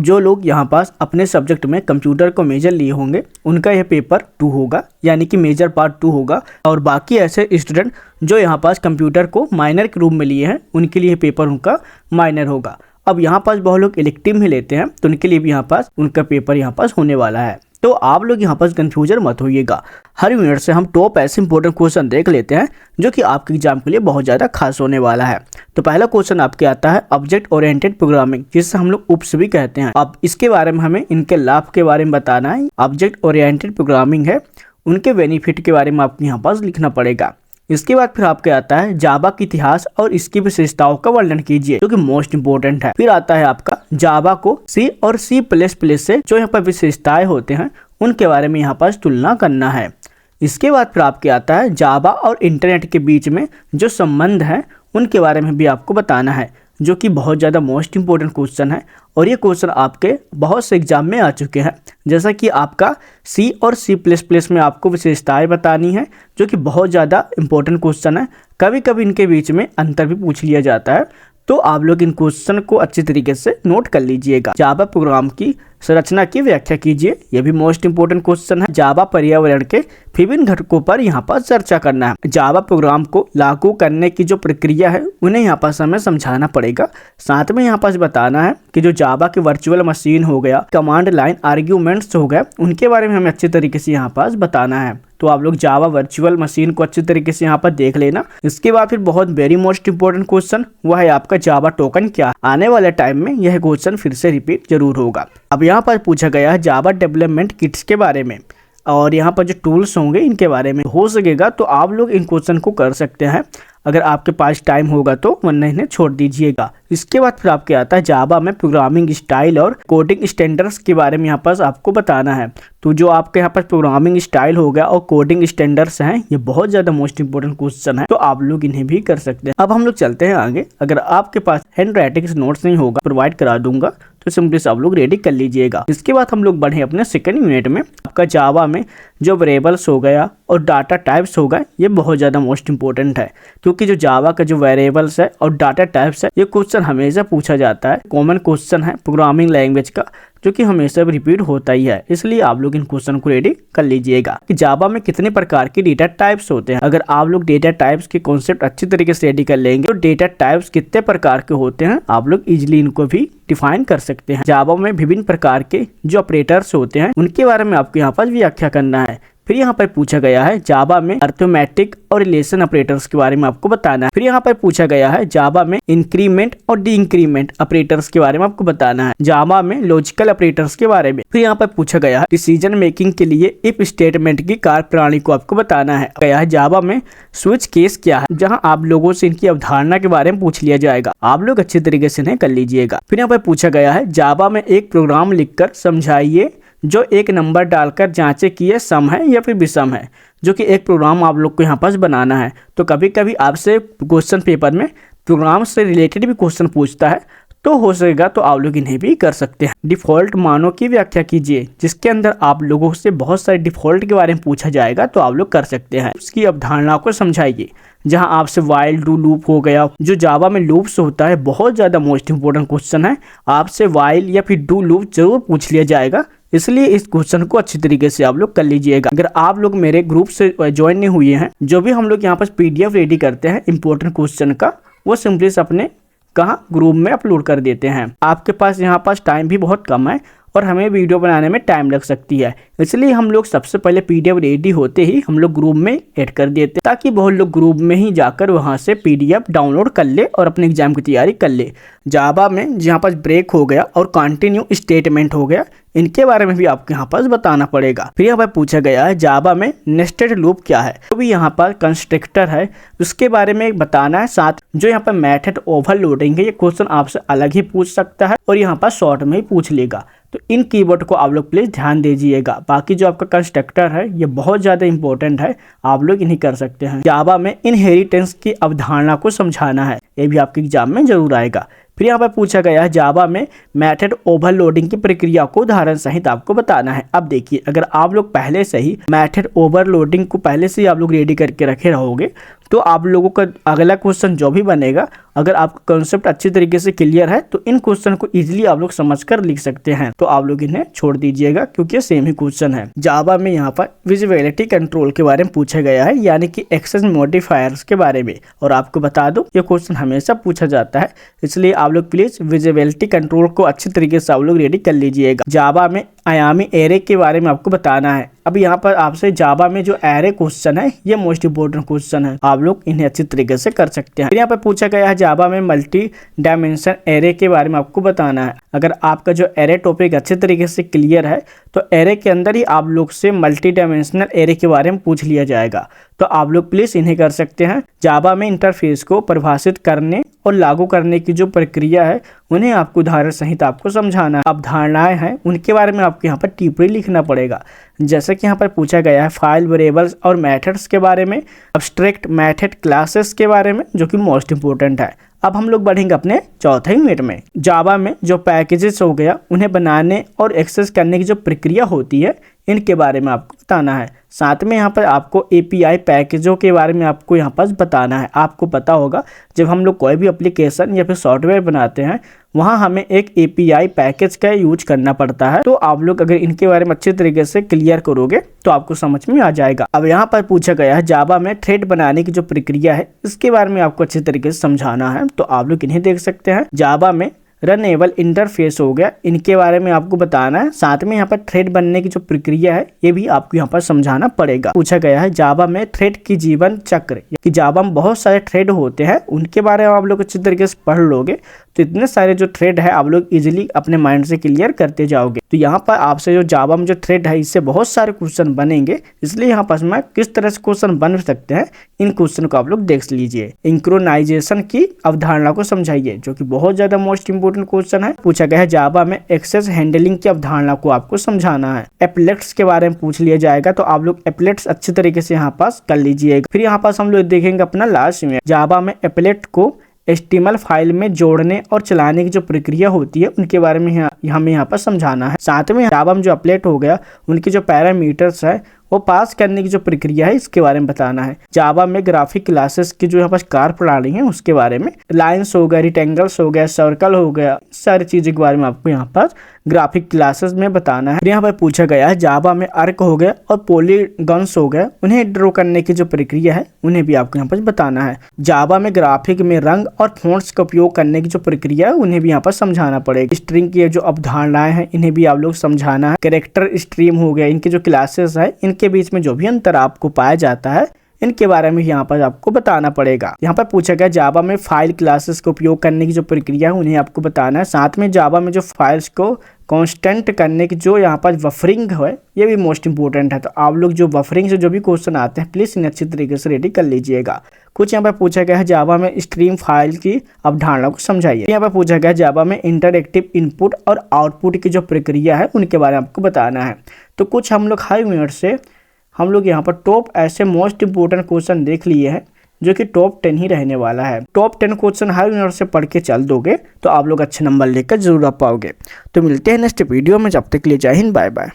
जो लोग यहाँ पास अपने सब्जेक्ट में कंप्यूटर को मेजर लिए होंगे उनका यह पेपर 2 होगा, यानी कि मेजर पार्ट 2 होगा। और बाकी ऐसे स्टूडेंट जो यहाँ पास कंप्यूटर को माइनर के रूप में लिए हैं उनके लिए पेपर उनका माइनर होगा। अब यहाँ पास बहुत लोग इलेक्टिव में लेते हैं तो उनके लिए भी यहाँ पास उनका पेपर यहाँ पास होने वाला है। तो आप लोग यहाँ पास कंफ्यूजन मत होइएगा। हर यूनिट से हम टॉप ऐसे इंपॉर्टेंट क्वेश्चन देख लेते हैं जो कि आपके एग्जाम के लिए बहुत ज़्यादा खास होने वाला है। तो पहला क्वेश्चन आपके आता है ऑब्जेक्ट ओरिएंटेड प्रोग्रामिंग, जिससे हम लोग उप्स भी कहते हैं। अब इसके बारे में हमें इनके लाभ के बारे में बताना है। ऑब्जेक्ट ओरिएंटेड प्रोग्रामिंग है, उनके बेनिफिट के बारे में आपको यहाँ पास लिखना पड़ेगा। इसके बाद फिर आपके आता है जावा का इतिहास और इसकी विशेषताओं का वर्णन कीजिए, जो कि मोस्ट इंपोर्टेंट है। फिर आता है आपका जावा को सी और C++ से जो यहाँ पर विशेषताएं होते हैं उनके बारे में यहाँ पास तुलना करना है। इसके बाद फिर आपके आता है जावा और इंटरनेट के बीच में जो संबंध है उनके बारे में भी आपको बताना है, जो कि बहुत ज़्यादा मोस्ट इंपोर्टेंट क्वेश्चन है। और ये क्वेश्चन आपके बहुत से एग्जाम में आ चुके हैं, जैसा कि आपका C और C++ में आपको विशेषताएं बतानी है, जो कि बहुत ज़्यादा इंपॉर्टेंट क्वेश्चन है। कभी कभी इनके बीच में अंतर भी पूछ लिया जाता है, तो आप लोग इन क्वेश्चन को अच्छी तरीके से नोट कर लीजिएगा। जावा प्रोग्राम की संरचना की व्याख्या कीजिए, यह भी मोस्ट इंपोर्टेंट क्वेश्चन है। जावा पर्यावरण के विभिन्न घटकों पर यहाँ पर चर्चा करना है। जावा प्रोग्राम को लागू करने की जो प्रक्रिया है उन्हें यहाँ पास हमें समझाना पड़ेगा। साथ में यहाँ पास बताना है कि जो जावा के वर्चुअल मशीन हो गया, कमांड लाइन आर्ग्यूमेंट्स हो गया, उनके बारे में हमें अच्छी तरीके से यहाँ पास बताना है। तो आप लोग जावा वर्चुअल मशीन को अच्छी तरीके से यहाँ पर देख लेना। इसके बाद फिर बहुत वेरी मोस्ट इंपोर्टेंट क्वेश्चन वह है आपका जावा टोकन क्या। आने वाले टाइम में यह क्वेश्चन फिर से रिपीट जरूर होगा। अब यहाँ पर पूछा गया है जावा डेवलपमेंट किट्स के बारे में, और यहाँ पर जो टूल्स होंगे इनके बारे में। हो सकेगा तो आप लोग इन क्वेश्चन को कर सकते हैं, अगर आपके पास टाइम होगा तो, वरना इन्हें छोड़ दीजिएगा। इसके बाद फिर आपके आता है जावा में प्रोग्रामिंग स्टाइल और कोडिंग स्टैंडर्ड्स के बारे में यहाँ पास आपको बताना है। तो जो आपके यहाँ पर प्रोग्रामिंग स्टाइल हो गया और कोडिंग स्टैंडर्ड्स हैं, ये बहुत ज़्यादा मोस्ट इंपोर्टेंट क्वेश्चन है, तो आप लोग इन्हें भी कर सकते हैं। अब हम लोग चलते हैं आगे। अगर आपके पास हैंड राइटिंग नोट्स नहीं होगा, प्रोवाइड करा दूंगा, तो सिंपली आप लोग रेडी कर लीजिएगा। इसके बाद हम लोग बढ़े अपने सेकंड यूनिट में। आपका जावा में जो वेरिएबल्स हो गया और डाटा टाइप्स हो गए, ये बहुत ज़्यादा मोस्ट इंपोर्टेंट है, क्योंकि जो जावा का जो वेरिएबल्स है और डाटा टाइप्स है, ये क्वेश्चन हमेशा पूछा जाता है। कॉमन क्वेश्चन है प्रोग्रामिंग लैंग्वेज का, जो कि हमेशा रिपीट होता ही है। इसलिए आप लोग इन क्वेश्चन को रेडी कर लीजिएगा कि जावा में कितने प्रकार के डेटा टाइप्स होते हैं। अगर आप लोग डेटा टाइप्स के कॉन्सेप्ट अच्छी तरीके से रेडी कर लेंगे तो डेटा टाइप्स कितने प्रकार के होते हैं आप लोग इजिली इनको भी डिफाइन कर सकते हैं। जावा में विभिन्न प्रकार के जो ऑपरेटर्स होते हैं उनके बारे में आपको यहाँ पर व्याख्या करना है। फिर यहाँ पर पूछा गया है जावा में अर्थमेटिक और रिलेशन ऑपरेटर्स के बारे में आपको बताना है। फिर यहाँ पर पूछा गया है जावा में इंक्रीमेंट और डी इंक्रीमेंट ऑपरेटर्स के बारे में आपको बताना है। जावा में लॉजिकल ऑपरेटर्स के बारे में। फिर यहाँ पर पूछा गया है डिसीजन मेकिंग के लिए इफ स्टेटमेंट की कार्यप्रणाली को आपको बताना है। गया है जावा में स्विच केस क्या है, जहाँ आप लोगों से इनकी अवधारणा के बारे में पूछ लिया जाएगा। आप लोग अच्छी तरीके से इन्हें कर लीजिएगा। फिर यहाँ पर पूछा गया है जावा में एक प्रोग्राम लिखकर समझाइए जो एक नंबर डालकर जांचे कि यह सम है या फिर विषम है, जो कि एक प्रोग्राम आप लोग को यहाँ पास बनाना है। तो कभी कभी आपसे क्वेश्चन पेपर में प्रोग्राम से रिलेटेड भी क्वेश्चन पूछता है, तो हो सकेगा तो आप लोग इन्हें भी कर सकते हैं। डिफ़ॉल्ट मानों की व्याख्या कीजिए, जिसके अंदर आप लोगों से बहुत सारे डिफ़ॉल्ट के बारे में पूछा जाएगा, तो आप लोग कर सकते हैं। उसकी अवधारणा को समझाइए, जहां आपसे वाइल डू लूप हो गया, जो जावा में लूप्स होता है, बहुत ज़्यादा मोस्ट इंपोर्टेंट क्वेश्चन है। आपसे वाइल या फिर डू लूप जरूर पूछ लिया जाएगा, इसलिए इस क्वेश्चन को अच्छी तरीके से आप लोग कर लीजिएगा। अगर आप लोग मेरे ग्रुप से ज्वाइन नहीं हुए हैं, जो भी हम लोग यहाँ पर PDF रेडी करते हैं इंपॉर्टेंट क्वेश्चन का, वो सिंपली अपने कहाँ ग्रुप में अपलोड कर देते हैं। आपके पास यहाँ पास टाइम भी बहुत कम है और हमें वीडियो बनाने में टाइम लग सकती है, इसलिए हम लोग सबसे पहले PDF रेडी होते ही हम लोग ग्रुप में ऐड कर देते हैं, ताकि बहुत लोग ग्रुप में ही जाकर वहां से PDF डाउनलोड कर ले और अपने एग्जाम की तैयारी कर ले। जावा में जहाँ पास ब्रेक हो गया और कंटिन्यू स्टेटमेंट हो गया, इनके बारे में भी आपको यहाँ पास बताना पड़ेगा। फिर यहाँ पर पूछा गया है जावा में नेस्टेड लूप क्या है, तो भी यहाँ पर कंस्ट्रक्टर है, उसके बारे में बताना है। साथ जो यहाँ पर मेथड ओवरलोडिंग है, ये क्वेश्चन आपसे अलग ही पूछ सकता है और यहाँ पर शॉर्ट में ही पूछ लेगा, तो इन कीवर्ड को आप लोग प्लीज ध्यान दीजिएगा। बाकी जो आपका कंस्ट्रक्टर है ये बहुत ज़्यादा इंपॉर्टेंट है, आप लोग इन्हें कर सकते हैं। जावा में इनहेरिटेंस की अवधारणा को समझाना है, ये भी आपके एग्जाम में जरूर आएगा। फिर यहाँ पर पूछा गया है जावा में मेथड ओवरलोडिंग की प्रक्रिया को उदाहरण सहित आपको बताना है। अब देखिए, अगर आप लोग पहले से ही मेथड ओवरलोडिंग को पहले से ही आप लोग रेडी करके रखे रहोगे तो आप लोगों का अगला क्वेश्चन जो भी बनेगा, अगर आपका कॉन्सेप्ट अच्छी तरीके से क्लियर है तो इन क्वेश्चन को इजीली आप लोग समझकर लिख सकते हैं। तो आप लोग इन्हें छोड़ दीजिएगा क्योंकि ये सेम ही क्वेश्चन है। जावा में यहाँ पर विजिबिलिटी कंट्रोल के बारे में पूछा गया है, यानी कि एक्सेस मॉडिफायर्स के बारे में। और आपको बता दो ये क्वेश्चन हमेशा पूछा जाता है, इसलिए आप लोग प्लीज विजिबिलिटी कंट्रोल को अच्छी तरीके से आप लोग रेडी कर लीजिएगा। जावा में आयामी एरे के बारे में आपको बताना है। अब यहाँ पर आपसे जावा में जो एरे क्वेश्चन है ये मोस्ट इंपोर्टेंट क्वेश्चन है, आप लोग इन्हें अच्छी तरीके से कर सकते हैं। फिर यहाँ पर पूछा गया है जावा में मल्टी डायमेंशन एरे के बारे में आपको बताना है। अगर आपका जो एरे टॉपिक अच्छे तरीके से क्लियर है तो एरे के अंदर ही आप लोग से मल्टी डायमेंशनल एरे के बारे में पूछ लिया जाएगा, तो आप लोग प्लीज इन्हें कर सकते हैं। जावा में इंटरफेस को परिभाषित करने और लागू करने की जो प्रक्रिया है उन्हें आपको उदाहरण सहित आपको समझाना है। अवधारणाएं हैं उनके बारे में आपको यहाँ पर टिप्पणी लिखना पड़ेगा। जैसे कि यहाँ पर पूछा गया है फाइल वेरिएबल्स और मेथड्स के बारे में, अब्स्ट्रैक्ट मेथड क्लासेस के बारे में, जो कि मोस्ट इंपोर्टेंट है। अब हम लोग बढ़ेंगे अपने चौथे यूनिट में। जावा में जो पैकेजेस हो गया उन्हें बनाने और एक्सेस करने की जो प्रक्रिया होती है इनके बारे में आपको बताना है। साथ में यहाँ पर आपको API पैकेजों के बारे में आपको यहाँ पर बताना है। आपको पता होगा जब हम लोग कोई भी एप्लीकेशन या फिर सॉफ्टवेयर बनाते हैं वहाँ हमें एक API पैकेज का यूज करना पड़ता है। तो आप लोग अगर इनके बारे में अच्छे तरीके से क्लियर करोगे तो आपको समझ में आ जाएगा। अब यहाँ पर पूछा गया है जावा में थ्रेड बनाने की जो प्रक्रिया है इसके बारे में आपको अच्छे तरीके से समझाना है, तो आप लोग इन्हें देख सकते हैं। जावा में रनेबल इंटरफेस हो गया, इनके बारे में आपको बताना है। साथ में यहाँ पर थ्रेड बनने की जो प्रक्रिया है ये भी आपको यहाँ पर समझाना पड़ेगा। पूछा गया है जावा में थ्रेड की जीवन चक्र, कि जावा में बहुत सारे थ्रेड होते हैं उनके बारे में आप लोग अच्छी तरीके से पढ़ लोगे तो इतने सारे जो थ्रेड है आप लोग इजीली अपने माइंड से क्लियर करते जाओगे। तो यहाँ पर आपसे जो जावा में जो थ्रेड है इससे बहुत सारे क्वेश्चन बनेंगे, इसलिए यहाँ पर मैं किस तरह से क्वेश्चन बन सकते हैं इन क्वेश्चन को आप लोग देख लीजिए। सिंक्रोनाइजेशन की अवधारणा को समझाइए, जो कि बहुत ज्यादा मोस्ट इंपोर्टेंट क्वेश्चन है। पूछा गया है जावा में एक्सेस हैंडलिंग की अवधारणा को आपको समझाना है। एप्लेट्स के बारे में पूछ लिया जाएगा, तो आप लोग एप्लेट्स अच्छी तरीके से यहाँ पास कर लीजिएगा। फिर यहाँ पास हम लोग देखेंगे अपना लास्ट में जावा में एप्लेट को HTML फाइल में जोड़ने और चलाने की जो प्रक्रिया होती है उनके बारे में हमें यहाँ पर समझाना है। साथ में जावा में जो एप्लेट हो गया उनके जो पैरामीटर्स है वो पास करने की जो प्रक्रिया है इसके बारे में बताना है। जावा में ग्राफिक क्लासेस की जो यहाँ पर कार प्रणाली है उसके बारे में, लाइन्स हो गया, रिटेंगल्स हो गया, सर्कल हो गया, सारी चीज़ों के बारे में आपको यहाँ पर ग्राफिक क्लासेस में बताना है। यहाँ पर पूछा गया है जावा में आर्क हो गया और पॉलीगन्स हो गया, उन्हें ड्रॉ करने की जो प्रक्रिया है उन्हें भी आपको यहाँ पर बताना है। जावा में ग्राफिक में रंग और फॉन्ट्स का उपयोग करने की जो प्रक्रिया है उन्हें भी यहाँ पर समझाना पड़ेगा। स्ट्रिंग की जो अवधारणाएं हैं इन्हें भी आप लोग समझाना है। कैरेक्टर स्ट्रीम हो गया, इनके जो क्लासेस है इनके बीच में जो भी अंतर आपको पाया जाता है इनके बारे में यहाँ पर आपको बताना पड़ेगा। यहाँ पर पूछा गया जावा में फाइल क्लासेस का उपयोग करने की जो प्रक्रिया है उन्हें आपको बताना है। साथ में जावा में जो फाइल्स को कांस्टेंट करने की जो यहाँ पर बफरिंग है ये भी मोस्ट इंपोर्टेंट है। तो आप लोग जो बफरिंग से जो भी क्वेश्चन आते हैं प्लीज इन्हें अच्छी तरीके से रेडी कर लीजिएगा। कुछ यहाँ पर पूछा गया है जावा में स्ट्रीम फाइल की अवधारणा को समझाइए। यहाँ पर पूछा गया जावा में इंटरएक्टिव इनपुट और आउटपुट की जो प्रक्रिया है उनके बारे में आपको बताना है। तो कुछ हम लोग हाई मिनट से हम लोग यहाँ पर टॉप ऐसे मोस्ट इंपोर्टेंट क्वेश्चन देख लिए हैं जो कि टॉप 10 ही रहने वाला है। टॉप 10 क्वेश्चन हाई मिनट से पढ़ के चल दोगे तो आप लोग अच्छे नंबर लेकर जरूर आ पाओगे। तो मिलते हैं नेक्स्ट वीडियो में, जब तक के लिए जय हिंद, बाय बाय।